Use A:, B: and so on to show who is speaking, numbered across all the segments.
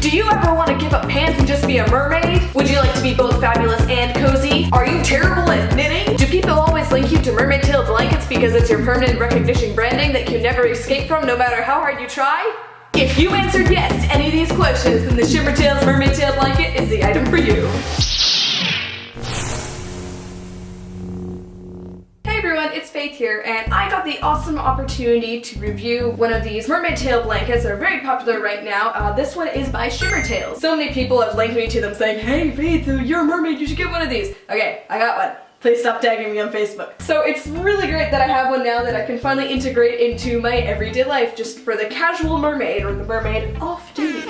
A: Do you ever want to give up pants and just be a mermaid? Would you like to be both fabulous and cozy? Are you terrible at knitting? Do people always link you to Mermaid-tail blankets because it's your permanent recognition branding that you never escape from no matter how hard you try? If you answered yes to any of these questions, then the Shimmertail's Mermaid-tail blanket is the item for you. It's Faith here, and I got the awesome opportunity to review one of these Mermaid-tail blankets that are very popular right now. This one is by Shimmertail. So many people have linked me to them saying, hey Faith, you're a mermaid, you should get one of these. Okay, I got one. Please stop tagging me on Facebook. So it's really great that I have one now that I can finally integrate into my everyday life just for the casual mermaid or the mermaid off duty.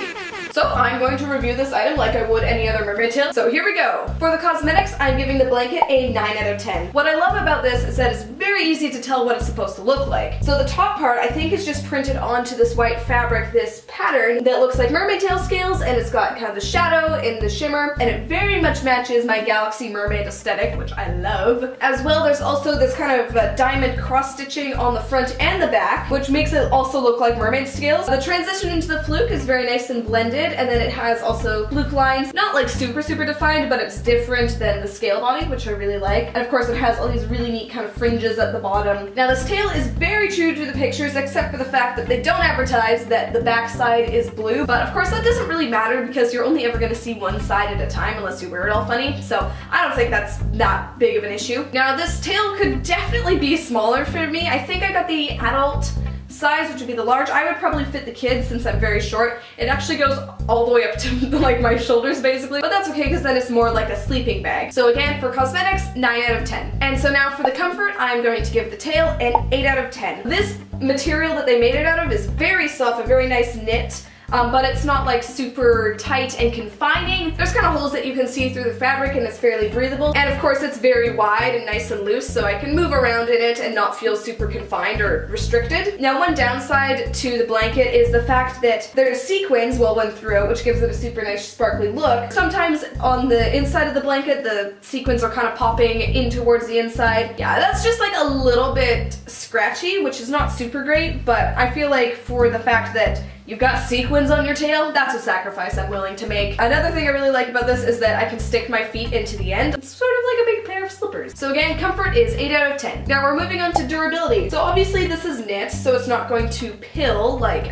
A: So I'm going to review this item like I would any other mermaid tail. So here we go. For the cosmetics, I'm giving the blanket a 9 out of 10. What I love about this is that it's very easy to tell what it's supposed to look like. So the top part, I think, is just printed onto this white fabric, this pattern that looks like mermaid tail scales, and it's got kind of the shadow and the shimmer, and it very much matches my Galaxy Mermaid aesthetic, which I love. As well, there's also this kind of diamond cross-stitching on the front and the back, which makes it also look like mermaid scales. The transition into the fluke is very nice and blended, and then it has also fluke lines, not like super defined, but it's different than the scale body, which I really like. And of course it has all these really neat kind of fringes at the bottom. Now this tail is very true to the pictures, except for the fact that they don't advertise that the back side is blue, but of course that doesn't really matter because you're only ever going to see one side at a time unless you wear it all funny, so I don't think that's that big of an issue. Now this tail could definitely be smaller for me. I think I got the adult size, which would be the large. I would probably fit the kids since I'm very short. It actually goes all the way up to like my shoulders basically, but that's okay because then it's more like a sleeping bag. So again, for cosmetics, 9 out of 10. And so now for the comfort, I'm going to give the tail an 8 out of 10. This material that they made it out of is very soft, a very nice knit. But it's not like super tight and confining. There's kind of holes that you can see through the fabric and it's fairly breathable. And of course it's very wide and nice and loose, so I can move around in it and not feel super confined or restricted. Now one downside to the blanket is the fact that there's sequins woven through, which gives it a super nice sparkly look. Sometimes on the inside of the blanket the sequins are kind of popping in towards the inside. Yeah, that's just like a little bit scratchy, which is not super great, but I feel like for the fact that you've got sequins on your tail, that's a sacrifice I'm willing to make. Another thing I really like about this is that I can stick my feet into the end. It's sort of like a big pair of slippers. So again, comfort is 8 out of 10. Now we're moving on to durability. So obviously this is knit, so it's not going to pill like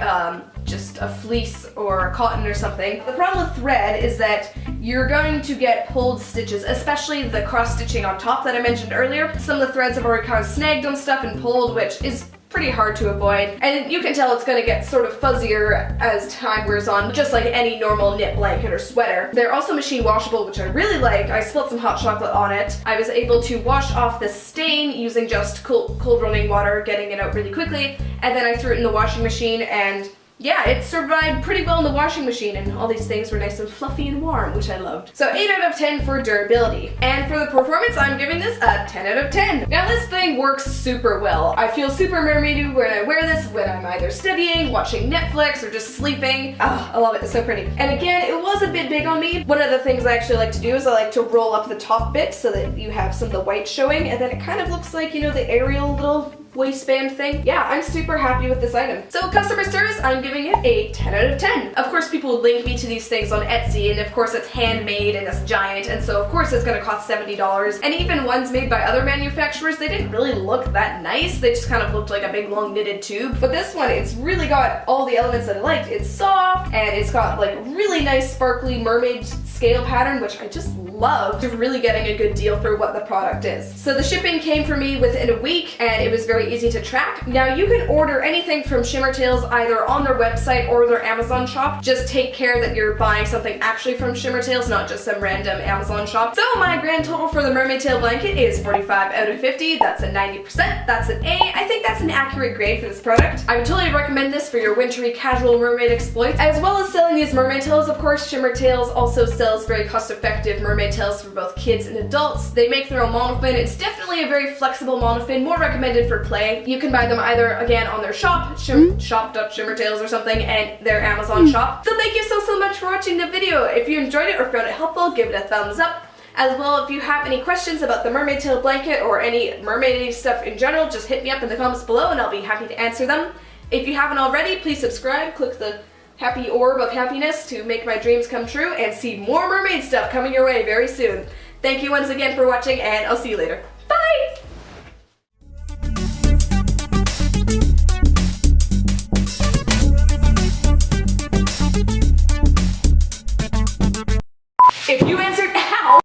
A: just a fleece or cotton or something. The problem with thread is that you're going to get pulled stitches, especially the cross stitching on top that I mentioned earlier. Some of the threads have already kind of snagged on stuff and pulled, which is pretty hard to avoid, and you can tell it's going to get sort of fuzzier as time wears on, just like any normal knit blanket or sweater. They're also machine washable, which I really like. I spilled some hot chocolate on it. I was able to wash off the stain using just cold running water, getting it out really quickly, and then I threw it in the washing machine, and yeah, it survived pretty well in the washing machine, and all these things were nice and fluffy and warm, which I loved. So 8 out of 10 for durability. And for the performance, I'm giving this a 10 out of 10. Now this thing works super well. I feel super mermaidy when I wear this, when I'm either studying, watching Netflix, or just sleeping. Oh, I love it, it's so pretty. And again, it was a bit big on me. One of the things I actually like to do is I like to roll up the top bit so that you have some of the white showing, and then it kind of looks like, you know, the Ariel little waistband thing. Yeah, I'm super happy with this item. So customer service, I'm giving it a 10 out of 10. Of course people link me to these things on Etsy, and of course it's handmade and it's giant, and so of course it's gonna cost $70. And even ones made by other manufacturers, they didn't really look that nice. They just kind of looked like a big long knitted tube. But this one, it's really got all the elements that I liked. It's soft, and it's got like really nice sparkly mermaid scale pattern, which I just love. You're really getting a good deal for what the product is. So the shipping came for me within a week, and it was very easy to track. Now you can order anything from Shimmertail's either on their website or their Amazon shop. Just take care that you're buying something actually from Shimmertail's, not just some random Amazon shop. So my grand total for the Mermaid Tail blanket is 45 out of 50. That's a 90%. That's an A. I think that's an accurate grade for this product. I would totally recommend this for your wintry casual mermaid exploits. As well as selling these mermaid tails, of course, Shimmertail's also sells very cost-effective mermaid tails for both kids and adults. They make their own monofin. It's definitely a very flexible monofin, more recommended for play. You can buy them either, again, on their shop, shop.shimmertails or something, and their Amazon shop. So thank you so much for watching the video. If you enjoyed it or found it helpful, give it a thumbs up. As well, if you have any questions about the Mermaid Tail blanket or any mermaid stuff in general, just hit me up in the comments below and I'll be happy to answer them. If you haven't already, please subscribe, click the happy orb of happiness to make my dreams come true and see more mermaid stuff coming your way very soon. Thank you once again for watching, and I'll see you later.